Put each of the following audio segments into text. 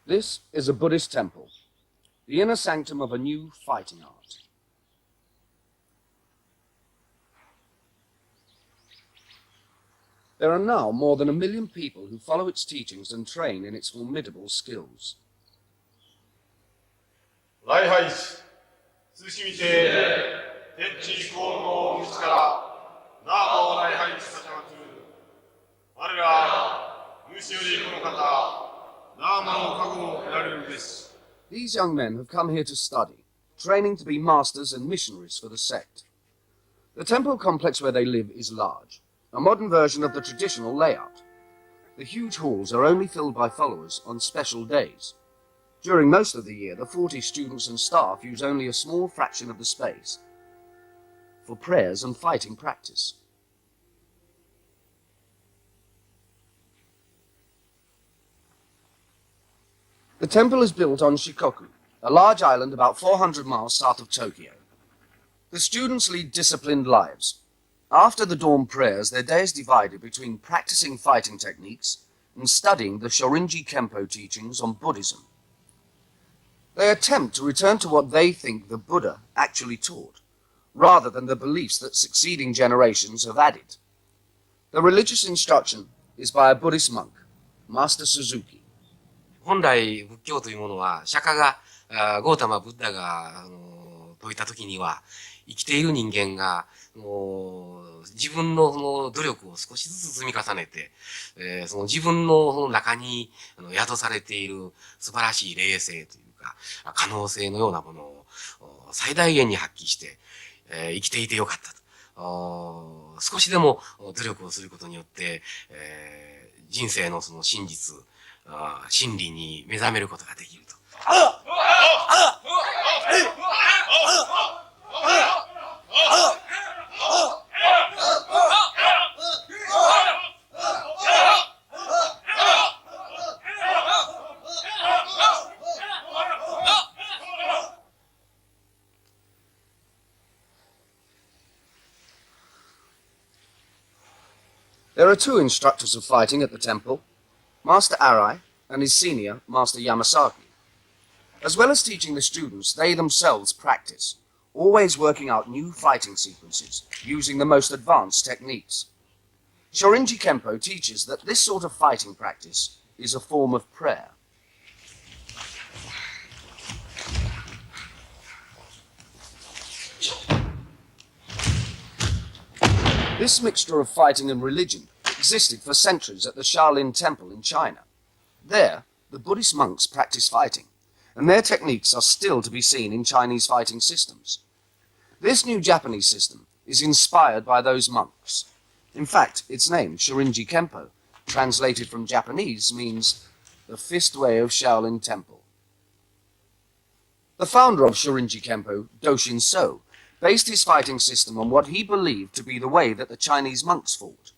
This is a Buddhist temple, the inner sanctum of a new fighting art. There are now more than 1 million people who follow its teachings and train in its formidable skills. 礼拝し、寿司見て、天地光の道から、なお礼拝しさちまつ。我ら、主よりこの方、なまの覚悟を得られるべし。 These young men have come here to study, training to be masters and missionaries for the sect. The temple complex where they live is large, a modern version of the traditional layout. The huge halls are only filled by followers on special days. During most of the year, the 40 students and staff use only a small fraction of the space for prayers and fighting practice. The temple is built on Shikoku, a large island about 400 miles south of Tokyo. The students lead disciplined lives. After the dawn prayers, their day is divided between practicing fighting techniques and studying the Shorinji Kempo teachings on Buddhism. They attempt to return to what they think the Buddha actually taught, rather than the beliefs that succeeding generations have added. The religious instruction is by a Buddhist monk, Master Suzuki. 本来仏教というものは釈迦がゴータマ・ブッダが説いた時には生きている人間が自分の努力を少しずつ積み重ねて、その自分の中に宿されている素晴らしい霊性というか可能性のようなものを最大限に発揮して、生きていてよかったと。少しでも努力をすることによって、人生のその真実、真理に目覚めることができると。There are 2 instructors of fighting at the temple, Master Arai and his senior, Master Yamasaki. As well as teaching the students, they themselves practice, always working out new fighting sequences, using the most advanced techniques. Shorinji Kempo teaches that this sort of fighting practice is a form of prayer. This mixture of fighting and religion existed for centuries at the Shaolin Temple in China. There, the Buddhist monks practice fighting, and their techniques are still to be seen in Chinese fighting systems. This new Japanese system is inspired by those monks. In fact, its name, Shorinji Kempo, translated from Japanese, means the fist way of Shaolin Temple. The founder of Shorinji Kempo, Doshin So, based his fighting system on what he believed to be the way that the Chinese monks fought.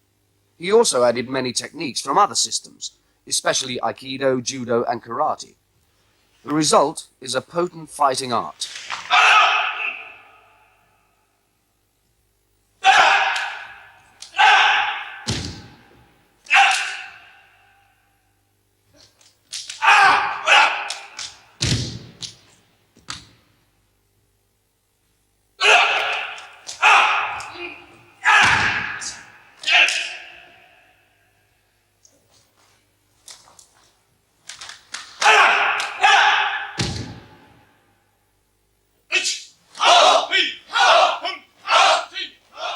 He also added many techniques from other systems, especially Aikido, Judo, and Karate. The result is a potent fighting art.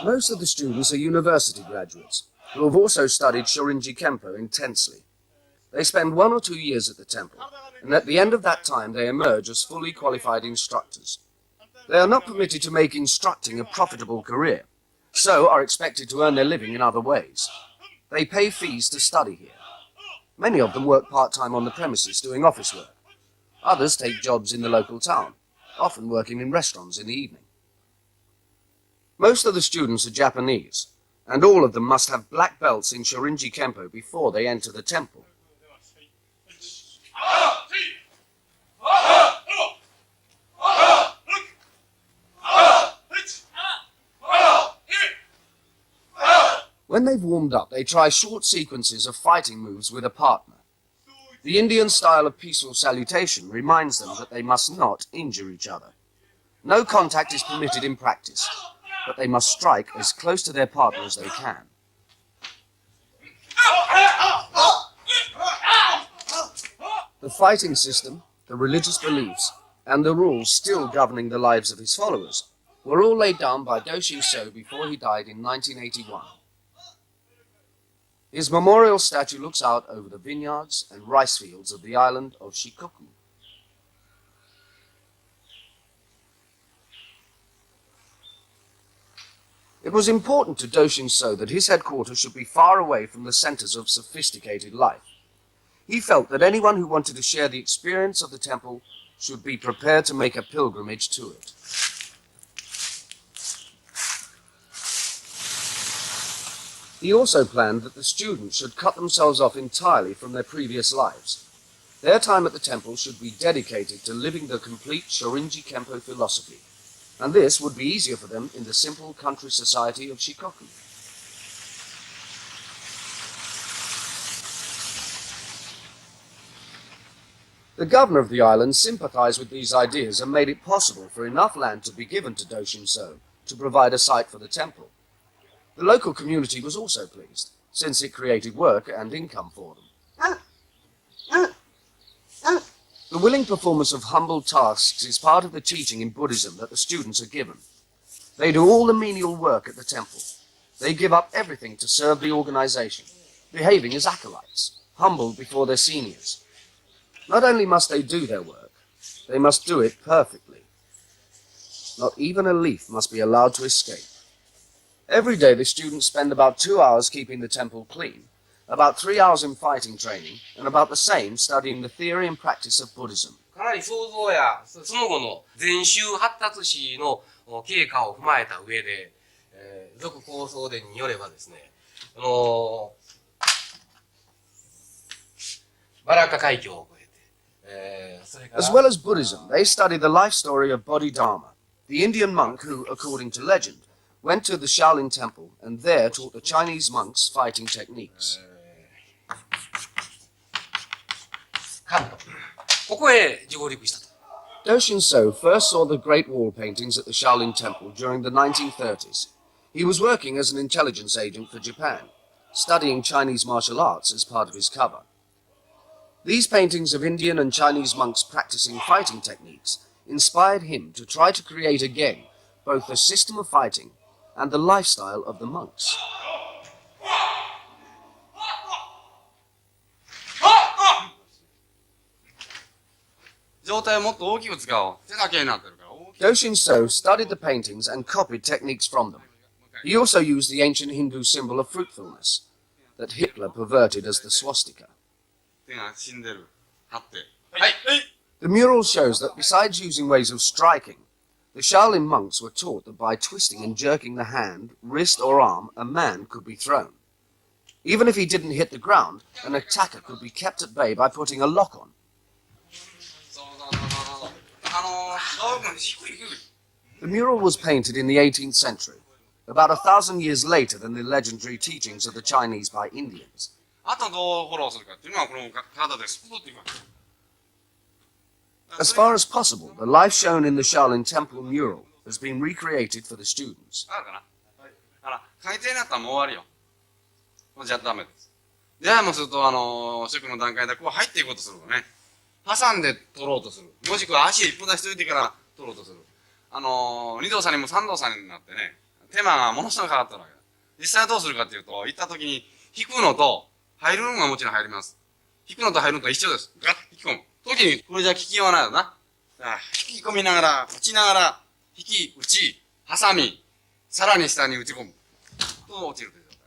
Most of the students are university graduates, who have also studied Shorinji Kempo intensely. They spend 1 or 2 years at the temple, and at the end of that time they emerge as fully qualified instructors. They are not permitted to make instructing a profitable career, so are expected to earn their living in other ways. They pay fees to study here. Many of them work part-time on the premises doing office work. Others take jobs in the local town, often working in restaurants in the evening. Most of the students are Japanese, and all of them must have black belts in Shorinji Kempo before they enter the temple. When they've warmed up, they try short sequences of fighting moves with a partner. The Indian style of peaceful salutation reminds them that they must not injure each other. No contact is permitted in practice, but they must strike as close to their partner as they can. The fighting system, the religious beliefs, and the rules still governing the lives of his followers were all laid down by Doshin So before he died in 1981. His memorial statue looks out over the vineyards and rice fields of the island of Shikoku. It was important to Doshin So that his headquarters should be far away from the centers of sophisticated life. He felt that anyone who wanted to share the experience of the temple should be prepared to make a pilgrimage to it. He also planned that the students should cut themselves off entirely from their previous lives. Their time at the temple should be dedicated to living the complete Shorinji Kempo philosophy, and this would be easier for them in the simple country society of Shikoku. The governor of the island sympathized with these ideas and made it possible for enough land to be given to Doshin So to provide a site for the temple. The local community was also pleased, since it created work and income for them. The willing performance of humble tasks is part of the teaching in Buddhism that the students are given. They do all the menial work at the temple. They give up everything to serve the organization, behaving as acolytes, humble before their seniors. Not only must they do their work, they must do it perfectly. Not even a leaf must be allowed to escape. Every day the students spend about 2 hours keeping the temple clean, about 3 hours in fighting training, and about the same studying the theory and practice of Buddhism. かなり想像やその後の禅宗発達史の経過を踏まえた上で、俗構想伝によればですね、バラッカ海峡を越えて、それから As well as Buddhism, they study the life story of Bodhidharma, the Indian monk who, according to legend, went to the Shaolin Temple and there taught the Chinese monks fighting techniques. 関東。ここへ上陸したと。Doshin So first saw the Great Wall paintings at the Shaolin Temple during the 1930s. He was working as an intelligence agent for Japan, studying Chinese martial arts as part of his cover. These paintings of Indian and Chinese monks practicing fighting techniques inspired him to try to create again both the system of fighting and the lifestyle of the monks. 状態をもっと大きく使おう。手だけになってるから大きく。 Doshin So studied the paintings and copied techniques from them. He also used the ancient Hindu symbol of fruitfulness that Hitler perverted as the swastika. 手が死んでる。張って。はい。 The mural shows that besides using ways of striking, the Shaolin monks were taught that by twisting and jerking the hand, wrist or arm, a man could be thrown. Even if he didn't hit the ground, an attacker could be kept at bay by putting a lock on. そうそう。道具低い低い。 The mural was painted in the 18th century, about 1,000 years later than the legendary teachings of the Chinese by Indians. あとどうフォローするかっていうのはこの体でスポッといくわけ。 As far as possible, the life shown in the Shaolin Temple mural has been recreated for the students. あるかな。回転になったらもう終わりよ。もうじゃダメです。じゃあもうすると宿の段階でこう入っていこうとするのね。挟んで取ろうとする。もしくは足一歩出しといてから取ろうとする。二動作にも三動作になってね、手間がものすごくかかってるわけだ。実際はどうするかっていうと、行った時に引くのと入るのがもちろん入ります。引くのと入るのと一緒です。ガッと引き込む。時に、これじゃ効きようないよな。引き込みながら、打ちながら、引き、打ち、挟み、さらに下に打ち込む。と落ちるという状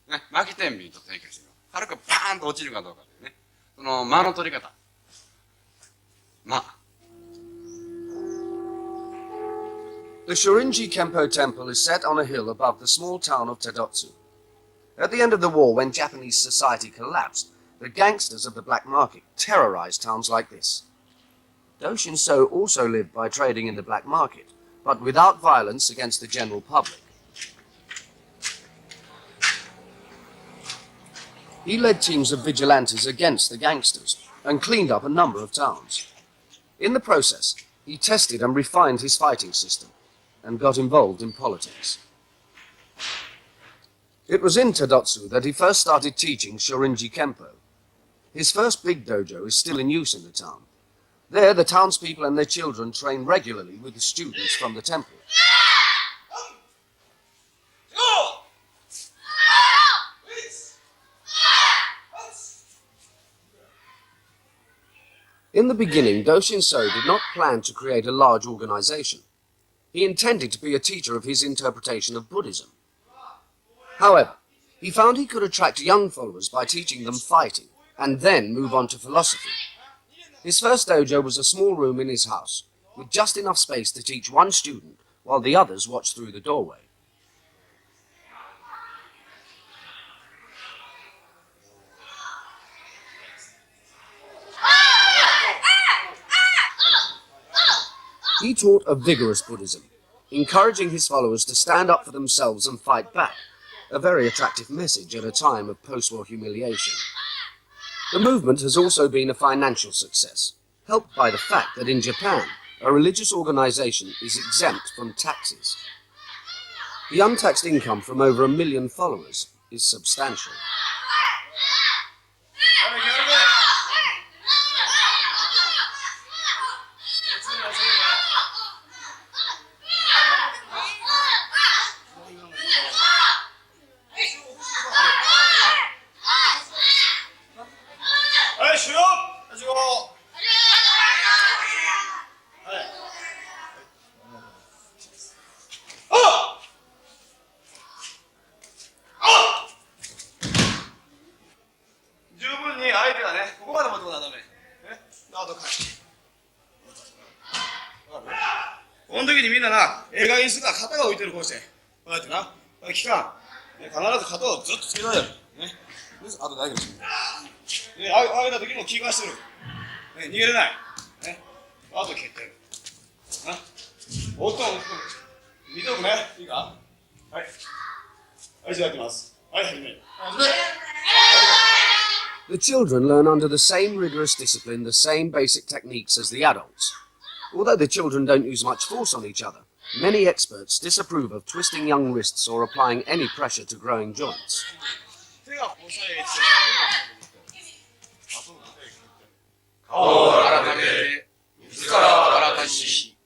態。ね、巻き天秤と提供してみよう。軽くバーンと落ちるかどうかというね。その間の取り方。間。The Shorinji Kempo Temple is set on a hill above the small town of Tadotsu. At the end of the war, when Japanese society collapsed, the gangsters of the black market terrorized towns like this. Doshin So also lived by trading in the black market, but without violence against the general public. He led teams of vigilantes against the gangsters and cleaned up a number of towns. In the process, he tested and refined his fighting system and got involved in politics. It was in Tadotsu that he first started teaching Shorinji Kempo. His first big dojo is still in use in the town. There, the townspeople and their children train regularly with the students from the temple. In the beginning, Doshin-so did not plan to create a large organization. He intended to be a teacher of his interpretation of Buddhism. However, he found he could attract young followers by teaching them fighting, and then move on to philosophy. His first dojo was a small room in his house, with just enough space to teach one student, while the others watched through the doorway. He taught a vigorous Buddhism, encouraging his followers to stand up for themselves and fight back, a very attractive message at a time of post-war humiliation. The movement has also been a financial success, helped by the fact that in Japan, a religious organization is exempt from taxes. The untaxed income from over 1 million followers is substantial. The children learn under the same rigorous discipline, the same basic techniques as the adults. Although the children don't use much force on each other, many experts disapprove of twisting young wrists or applying any pressure to growing joints. 顔を改めて、自ら新たにし、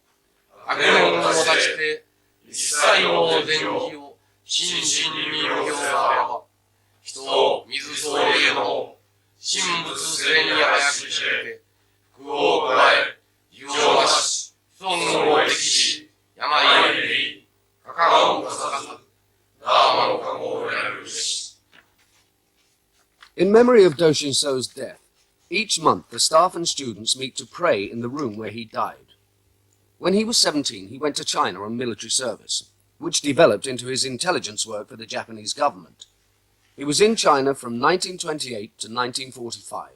悪念を断ちて、一切の善義を真摯に奉行されば、人を水槽への神仏性に早く知れて、福を加え、利を増し、損を敵し、病に減り、かかを重さず、ダーマの加護をやるべし。 In memory of Doshin-so's death, each month the staff and students meet to pray in the room where he died. When he was 17, he went to China on military service, which developed into his intelligence work for the Japanese government. He was in China from 1928 to 1945.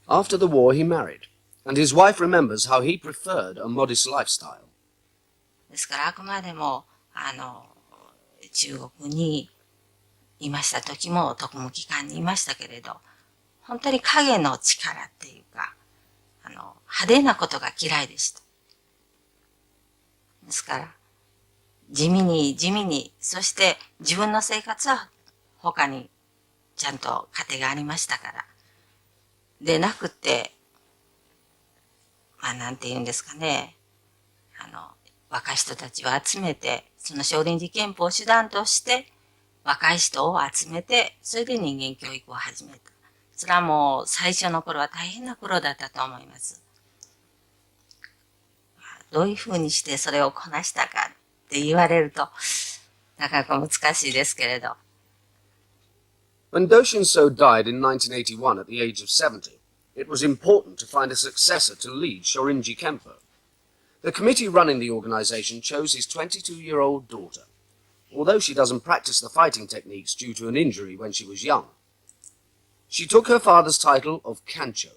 After the war, he married, and his wife remembers how he preferred a modest lifestyle. ですからあくまでも中国にいました時も特務機関にいましたけれど、本当に影の力っていうか派手なことが嫌いでした。ですから地味に地味に、そして自分の生活は他にちゃんと家庭がありましたからでなくて、なんて言うんですかね、若い人たちを集めて、その少林寺拳法を手段として若い人を集めて、それで人間教育を始めた。それはもう最初の頃は大変な頃だったと思います。どういうふうにしてそれをこなしたかって言われるとなかなか難しいですけれど。When Doshin-so died in 1981 at the age of 70, it was important to find a successor to lead Shorinji Kempo. The committee running the organization chose his 22-year-old daughter, although she doesn't practice the fighting techniques due to an injury when she was young. She took her father's title of Kancho.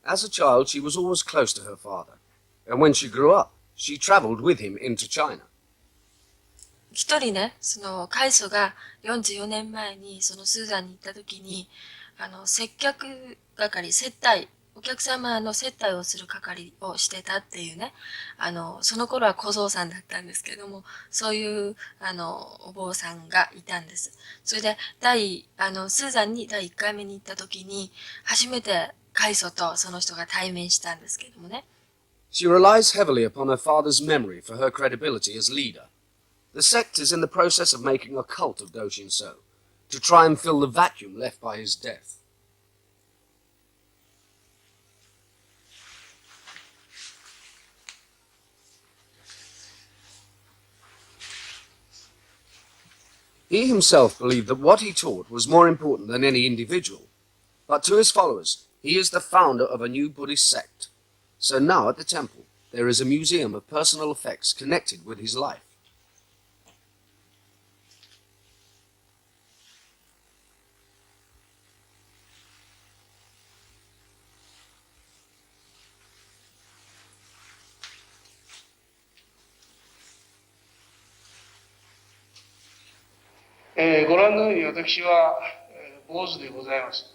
As a child, she was always close to her father, and when she grew up, she traveled with him into China. 一人ね、そのカイソが44年前にそのスーダンに行った時に、接客係、お客様の接待をする係をしてたっていうね、その頃は小僧さんだったんですけれども、そういう、お坊さんがいたんです。それで、スーザンに第1回目に行った時に、初めてカイソとその人が対面したんですけれどもね。She relies heavily upon her father's memory for her credibility as leader. The sect is in the process of making a cult of Doshin So, to try and fill the vacuum left by his death. He himself believed that what he taught was more important than any individual, but to his followers, he is the founder of a new Buddhist sect. So now at the temple, there is a museum of personal effects connected with his life.「ご覧のように私は坊主でございます。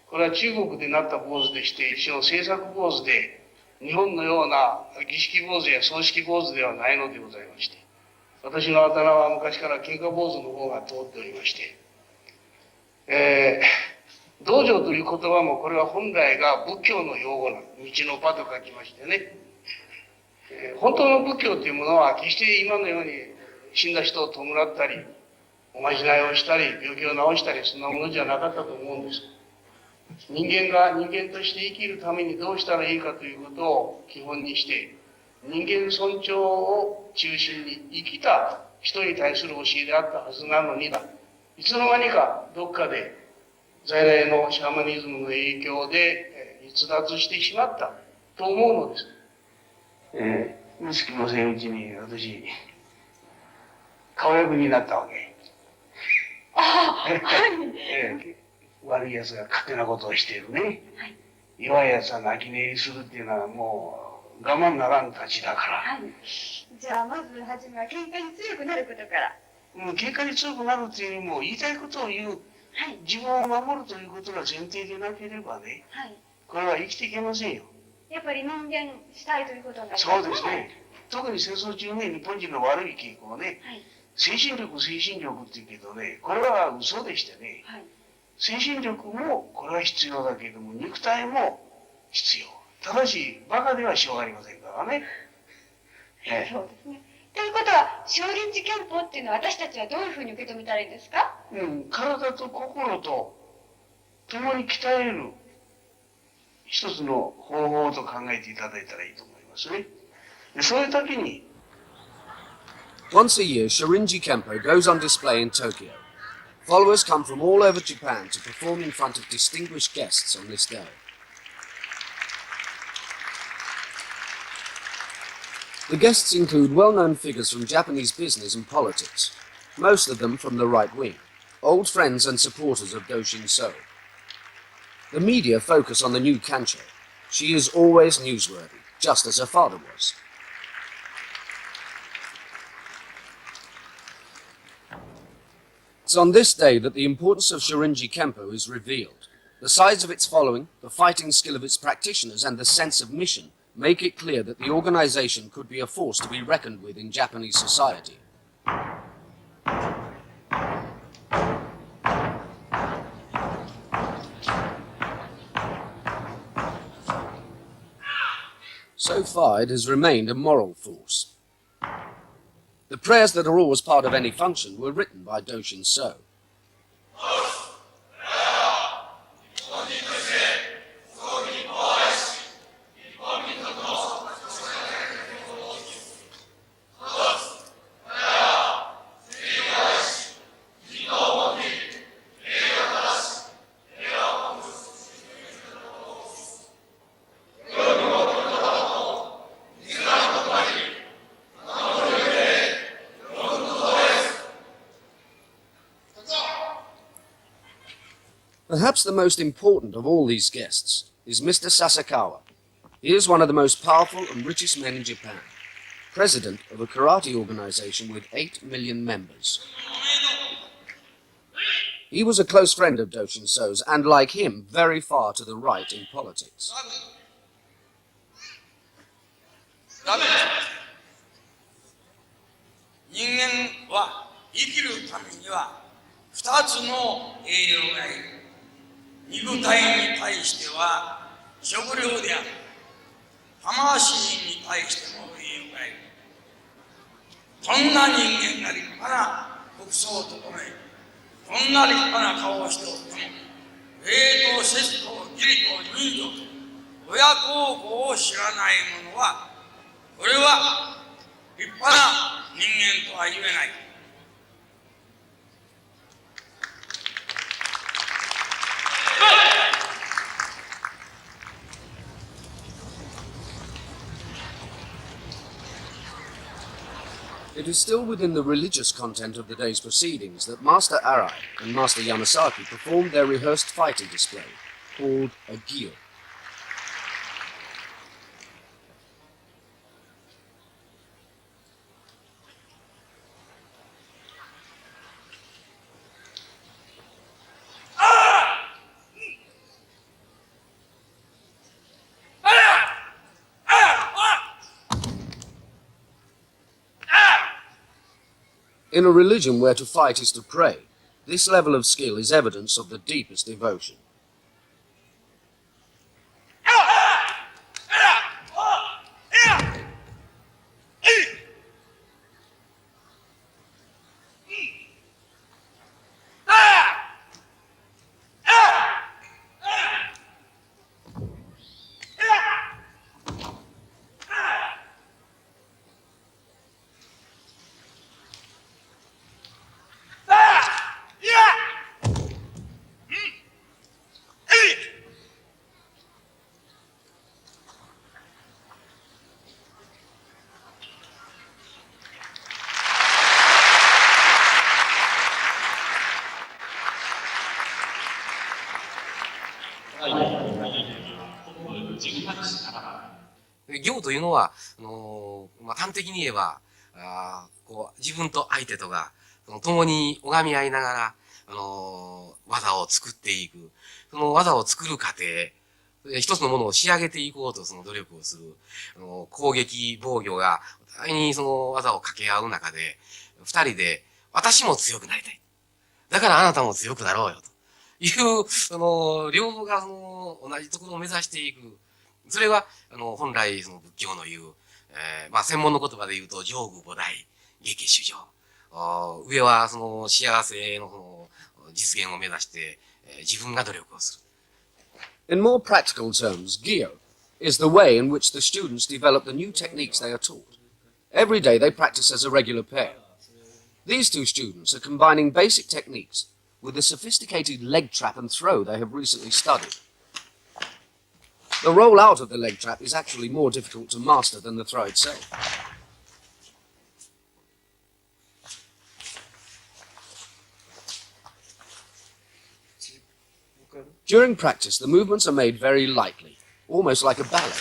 これは中国でなった坊主でして、一種の政策坊主で、日本のような儀式坊主や葬式坊主ではないのでございまして、私のあだ名は昔から喧嘩坊主の方が通っておりまして、道場という言葉もこれは本来が仏教の用語なの。道の場と書きましてね。本当の仏教というものは決して今のように死んだ人を弔ったり、おまじないをしたり、病気を治したり、そんなものじゃなかったと思うんです。人間が人間として生きるためにどうしたらいいかということを基本にして、人間尊重を中心に生きた人に対する教えであったはずなのにだ。いつの間にかどっかで在来のシャーマニズムの影響で逸脱してしまったと思うのです。息子のせいうちに私、顔役になったわけ。悪い奴が勝手なことをしているね。はい、弱い奴は泣き寝入りするっていうのはもう我慢ならんたちだから。はい、じゃあまずはじめは喧嘩に強くなることから。喧嘩に強くなるっていうよりも言いたいことを言う、はい、自分を守るということが前提でなければね、はい、これは生きていけませんよ。やっぱり人間したいということになりますね。そうですね。特に戦争中ね、日本人の悪い傾向ね。はい、精神力って言うけどね、これは嘘でしてね、はい、精神力もこれは必要だけども、肉体も必要。ただし、バカではしょうがありませんからね。そうですね。ということは、少林寺拳法っていうのは私たちはどういうふうに受け止めたらいいんですか？体と心と共に鍛える一つの方法と考えていただいたらいいと思いますね。でそういう時に、Once a year, Shorinji Kempo goes on display in Tokyo. Followers come from all over Japan to perform in front of distinguished guests on this day. The guests include well-known figures from Japanese business and politics, most of them from the right wing, old friends and supporters of Doshin So. The media focus on the new Kancho. She is always newsworthy, just as her father was. It's on this day that the importance of Shorinji Kempo is revealed. The size of its following, the fighting skill of its practitioners, and the sense of mission make it clear that the organization could be a force to be reckoned with in Japanese society. So far, it has remained a moral force. The prayers that are always part of any function were written by Doshin So. Perhaps the most important of all these guests is Mr. Sasakawa. He is one of the most powerful and richest men in Japan. president of a karate organization with 8 million members. He was a close friend of Doshin So's and, like him, very far to the right in politics. 人間は生きるためには2つの栄養がいる。肉体に対しては食料である。魂に対しても栄養がいる。どんな人間が立派な服装とともに、どんな立派な顔をしておっても、礼と節と義理と人情と親孝行を知らない者は、これは立派な人間とは言えない。It is still within the religious content of the day's proceedings that Master Arai and Master Yamasaki performed their rehearsed fighting display, called a gyo. In a religion where to fight is to pray, this level of skill is evidence of the deepest devotion.「行」というのは、端的に言えば、自分と相手とが共に拝み合いながら、技を作っていく。その技を作る過程、一つのものを仕上げていこうとその努力をする。攻撃、防御が、お互いにその技を掛け合う中で、二人で、私も強くなりたい。だからあなたも強くなろうよ。という、両方が同じところを目指していく。それは、本来、仏教の言う、専門の言葉で言うと、上愚五大、下家主上。上は、幸せの実現を目指して、自分が努力をする。In more practical terms, Gyo is the way in which the students develop the new techniques they are taught. Every day they practice as a regular pair. These two students are combining basic techniques with the sophisticated leg trap and throw they have recently studied. The roll out of the leg trap is actually more difficult to master than the throw itself. During practice, the movements are made very lightly, almost like a ballet,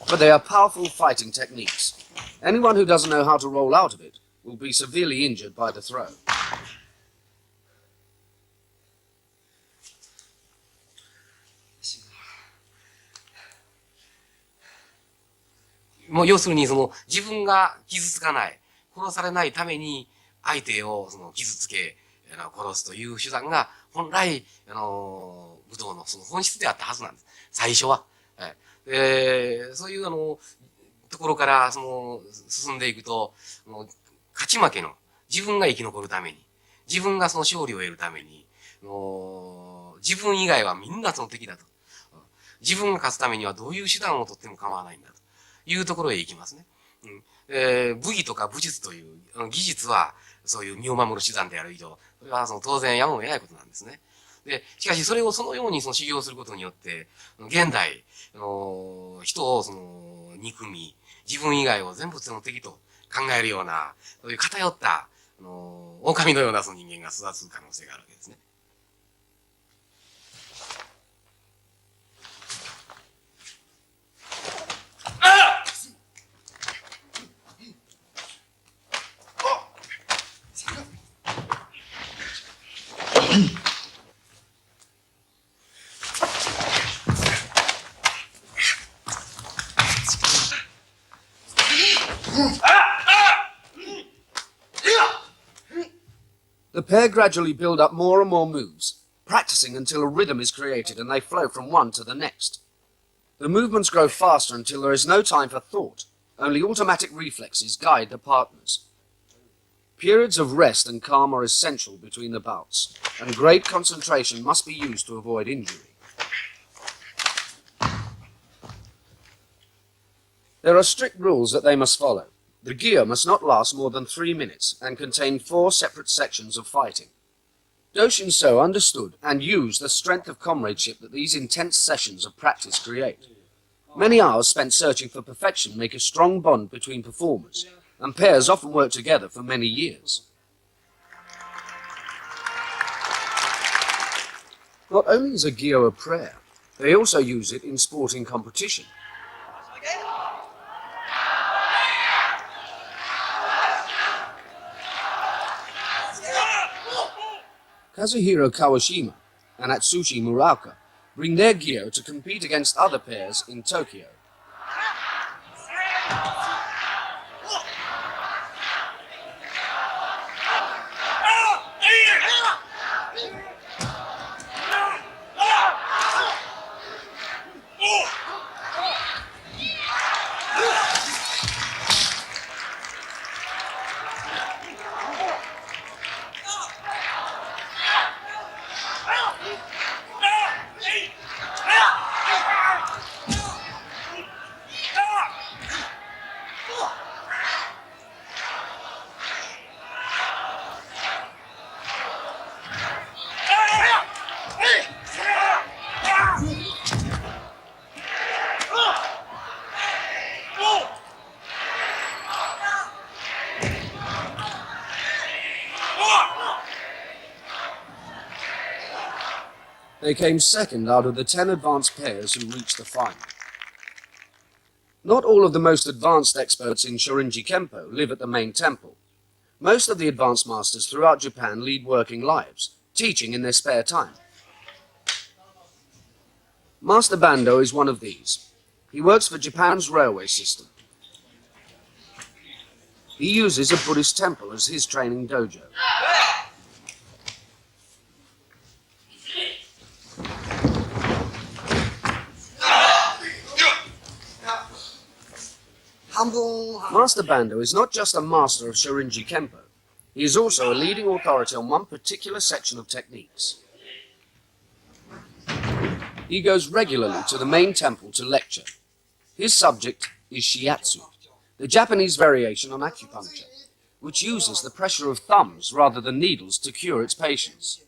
but they are powerful fighting techniques. Anyone who doesn't know how to roll out of it will be severely injured by the throw. もう要するに自分が傷つかない、殺されないために相手を傷つけ、殺すという手段が本来、武道の本質であったはずなんです。最初は。そういうところから進んでいくと、勝ち負けの自分が生き残るために、自分が勝利を得るために、自分以外はみんな敵だと。自分が勝つためにはどういう手段をとっても構わないんだというところへ行きますね。武技とか武術という技術はそういう身を守る手段である以上、それは当然やむを得ないことなんですね。で、しかしそれをそのように修行することによって、現代、人を憎み、自分以外を全部敵と考えるような、そういう偏った、狼のような人間が育つ可能性があるわけですね。The pair gradually build up more and more moves, practicing until a rhythm is created and they flow from one to the next. The movements grow faster until there is no time for thought. Only automatic reflexes guide the partners. Periods of rest and calm are essential between the bouts, and great concentration must be used to avoid injury. There are strict rules that they must follow. The gear must not last more than 3 minutes and contain 4 separate sections of fighting. Do Shin-so understood and used the strength of comradeship that these intense sessions of practice create. Many hours spent searching for perfection make a strong bond between performers, and pairs often work together for many years. Not only is a gyo a prayer, they also use it in sporting competition. Kazuhiro Kawashima and Atsushi Muraoka bring their gyo to compete against other pairs in Tokyo. They came second out of the 10 advanced pairs who reached the final. Not all of the most advanced experts in Shorinji Kempo live at the main temple. Most of the advanced masters throughout Japan lead working lives, teaching in their spare time. Master Bando is one of these. He works for Japan's railway system. He uses a Buddhist temple as his training dojo. Master Bando is not just a master of Shorinji Kempo. He is also a leading authority on one particular section of techniques. He goes regularly to the main temple to lecture. His subject is shiatsu, the Japanese variation on acupuncture, which uses the pressure of thumbs rather than needles to cure its patients.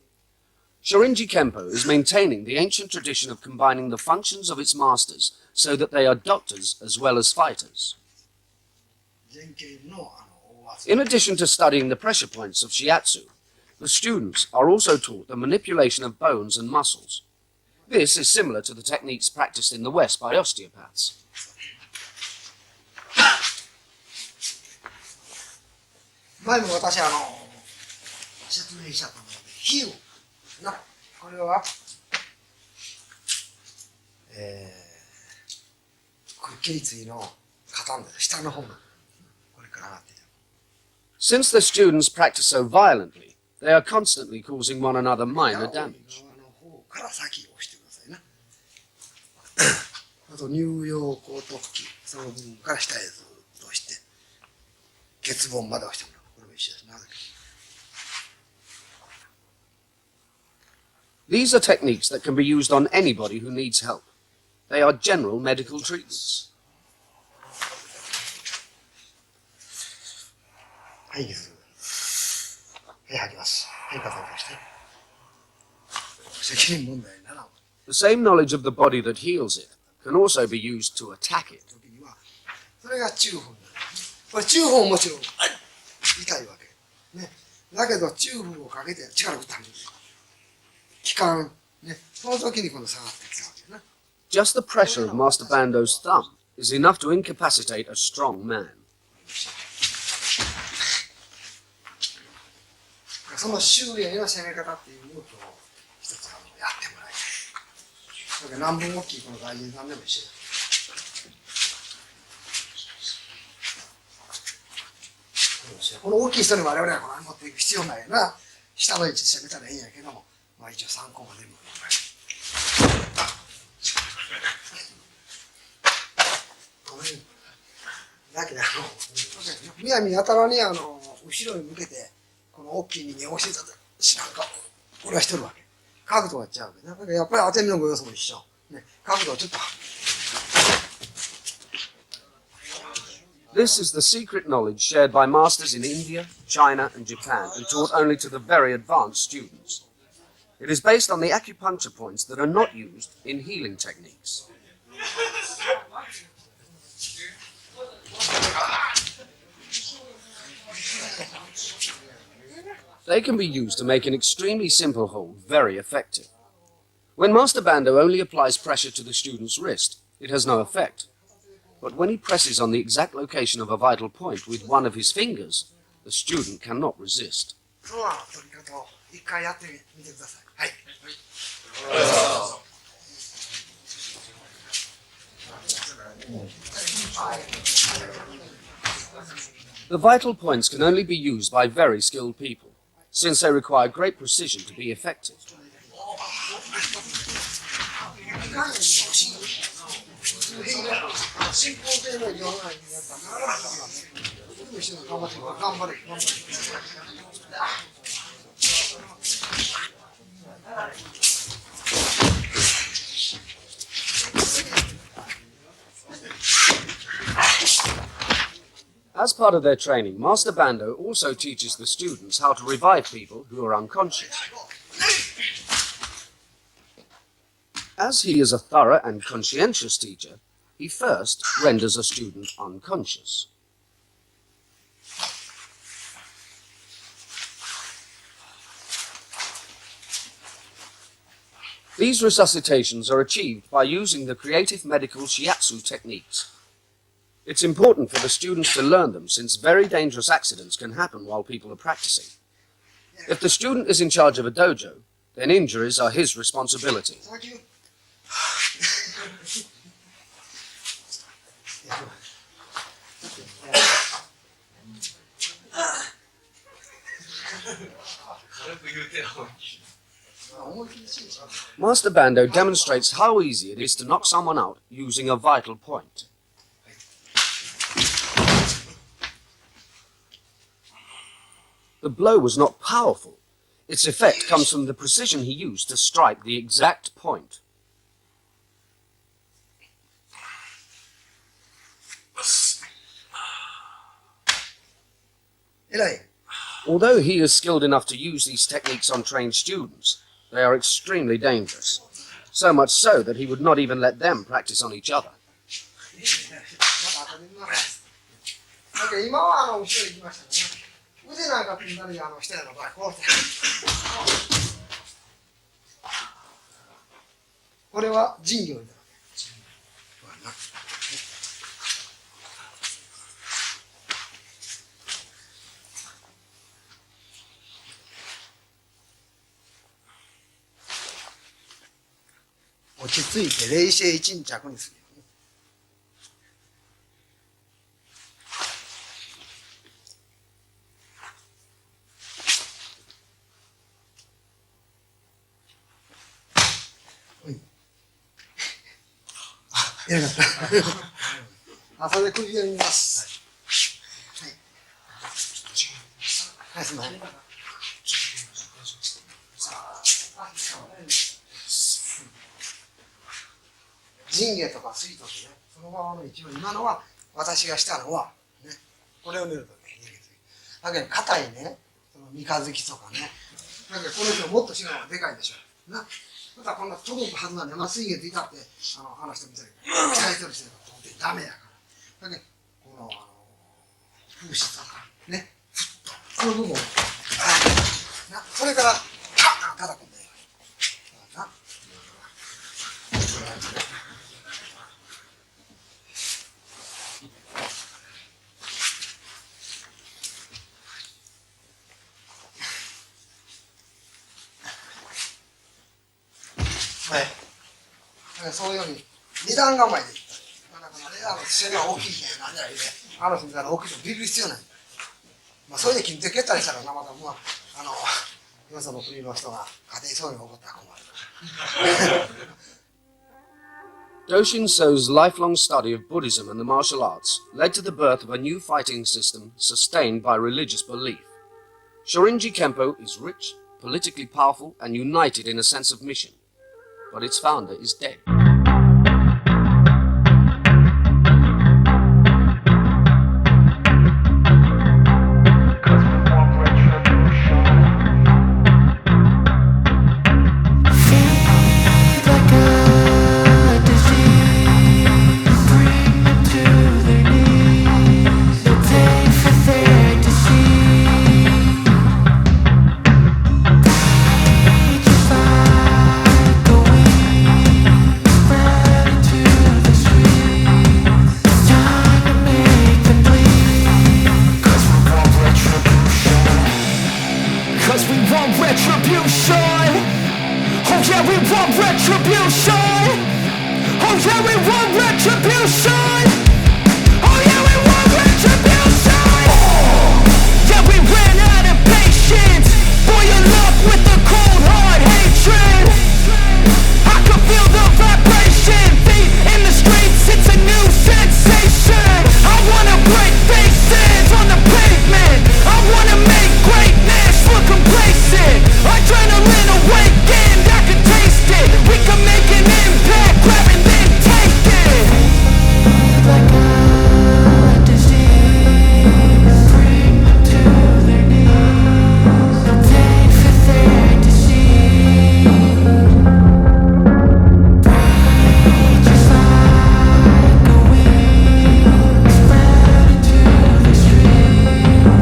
Shorinji Kempo is maintaining the ancient tradition of combining the functions of its masters so that they are doctors as well as fighters. In addition to studying the pressure points of shiatsu, the students are also taught the manipulation of bones and muscles. This is similar to the techniques practiced in the West by osteopaths. 前も私説明したと思うけど、火をな、これはこれ頸椎の肩の下の方がこれから上がってる。 Since the students practice so violently, they are constantly causing one another minor damage. 方から先を押してくださいな。あと乳葉高突起、その部分から下へずっと押して、血盆まで押してもらう。これも一緒です。なぜか。 These are techniques that can be used on anybody who needs help. They are general medical treatments. はい、水。はい、吐きます。はい、肩を出して。責任問題にならん。 The same knowledge of the body that heals it can also be used to attack it. 時には、それが中風になる。これ中風ももちろん痛いわけ。ね。だけど中風をかけて力をためる。気管、ね。その時にこの下がってきたわけな。 Just the pressure of Master Bando's thumb is enough to incapacitate a strong man. その修練の攻め方っていうのを今日一つやってもらいたい。それから何分大きいこの外人さんでも一緒だ。この大きい人に我々はこの持っていく必要ないよな。下の位置攻めたらいいんやけども、まあ一応参考までも。だけどむやみやたらに後ろに向けてこの大きい人間を教えたとしなんか俺はしてるわけ。角度が違うわけ。だからやっぱり当て身のご様子も一緒。ね、角度をちょっと。This is the secret knowledge shared by masters in India, China, and Japan, and taught only to the very advanced students. It is based on the acupuncture points that are not used in healing techniques. They can be used to make an extremely simple hold very effective. When Master Bando only applies pressure to the student's wrist, it has no effect. But when he presses on the exact location of a vital point with one of his fingers, the student cannot resist. The vital points can only be used by very skilled people, since they require great precision to be effective. As part of their training, Master Bando also teaches the students how to revive people who are unconscious. As he is a thorough and conscientious teacher, he first renders a student unconscious. These resuscitations are achieved by using the creative medical shiatsu techniques. It's important for the students to learn them since very dangerous accidents can happen while people are practicing. If the student is in charge of a dojo, then injuries are his responsibility. Master Bando demonstrates how easy it is to knock someone out using a vital point. The blow was not powerful. Its effect comes from the precision he used to strike the exact point. Although he is skilled enough to use these techniques on trained students, they are extremely dangerous. So much so that he would not even let them practice on each other. 腕なんか組んだりしてるの場合こうしてこれは人形になるわけ。落ち着いて冷静沈着にする。やらなかった。それで首を見ます。はい。はい、すみません。陣形とか水とかね、そのままの一応今のは私がしたのは、ね、これを練るとね、だけど硬いね、その三日月とかね、だけどこの人もっと違うのがでかいでしょ。なまたこんな届くはずなんで、水源でいたって話してみたり、期待してる人が飛んでダメやから。だけどこの風湿とかね、この部分をそれからパーン叩くんだよ。なはい、そういうように二段構えでいったら、背が大きいね、なんじゃいね、人みたいな大きいとビビる必要ない。まあ、それで金手蹴ったりしたらまたよその国の人が家庭そうに怒ったら困る。Doshin So's lifelong study of Buddhism and the martial arts led to the birth of a new fighting system sustained by religious belief. Shorinji Kempo is rich, politically powerful, and united in a sense of mission. But its founder is dead. Retribution! Oh yeah, we want retribution!